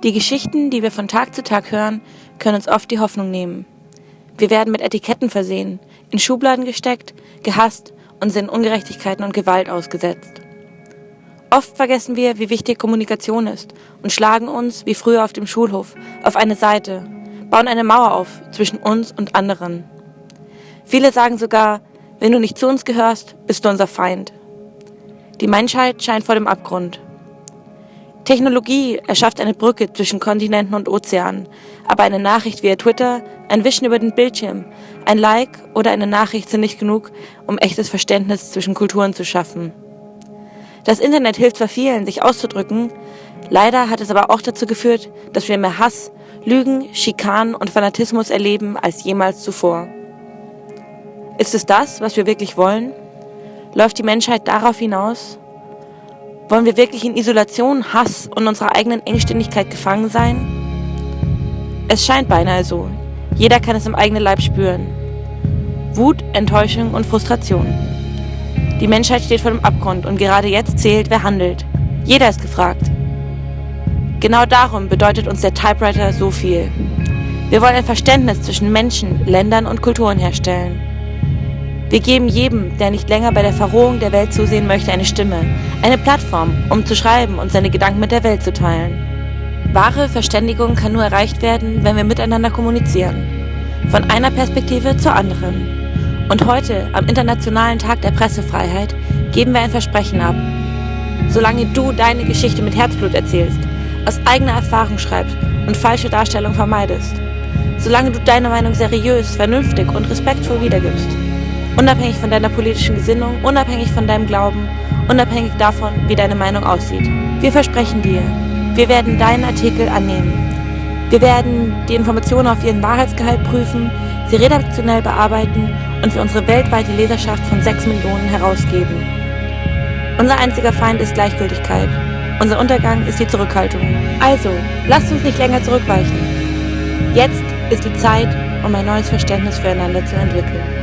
Die Geschichten, die wir von Tag zu Tag hören, können uns oft die Hoffnung nehmen. Wir werden mit Etiketten versehen, in Schubladen gesteckt, gehasst und sind Ungerechtigkeiten und Gewalt ausgesetzt. Oft vergessen wir, wie wichtig Kommunikation ist und schlagen uns, wie früher auf dem Schulhof, auf eine Seite, bauen eine Mauer auf zwischen uns und anderen. Viele sagen sogar, wenn du nicht zu uns gehörst, bist du unser Feind. Die Menschheit scheint vor dem Abgrund. Technologie erschafft eine Brücke zwischen Kontinenten und Ozeanen, aber eine Nachricht via Twitter, ein Wischen über den Bildschirm, ein Like oder eine Nachricht sind nicht genug, um echtes Verständnis zwischen Kulturen zu schaffen. Das Internet hilft zwar vielen, sich auszudrücken, leider hat es aber auch dazu geführt, dass wir mehr Hass, Lügen, Schikanen und Fanatismus erleben als jemals zuvor. Ist es das, was wir wirklich wollen? Läuft die Menschheit darauf hinaus? Wollen wir wirklich in Isolation, Hass und unserer eigenen Engständigkeit gefangen sein? Es scheint beinahe so. Jeder kann es im eigenen Leib spüren. Wut, Enttäuschung und Frustration. Die Menschheit steht vor dem Abgrund und gerade jetzt zählt, wer handelt. Jeder ist gefragt. Genau darum bedeutet uns der Typewriter so viel. Wir wollen ein Verständnis zwischen Menschen, Ländern und Kulturen herstellen. Wir geben jedem, der nicht länger bei der Verrohung der Welt zusehen möchte, eine Stimme, eine Plattform, um zu schreiben und seine Gedanken mit der Welt zu teilen. Wahre Verständigung kann nur erreicht werden, wenn wir miteinander kommunizieren. Von einer Perspektive zur anderen. Und heute, am Internationalen Tag der Pressefreiheit, geben wir ein Versprechen ab. Solange du deine Geschichte mit Herzblut erzählst, aus eigener Erfahrung schreibst und falsche Darstellung vermeidest. Solange du deine Meinung seriös, vernünftig und respektvoll wiedergibst. Unabhängig von deiner politischen Gesinnung, unabhängig von deinem Glauben, unabhängig davon, wie deine Meinung aussieht. Wir versprechen dir, wir werden deinen Artikel annehmen. Wir werden die Informationen auf ihren Wahrheitsgehalt prüfen, sie redaktionell bearbeiten und für unsere weltweite Leserschaft von 6 Millionen herausgeben. Unser einziger Feind ist Gleichgültigkeit. Unser Untergang ist die Zurückhaltung. Also, lasst uns nicht länger zurückweichen. Jetzt ist die Zeit, um ein neues Verständnis füreinander zu entwickeln.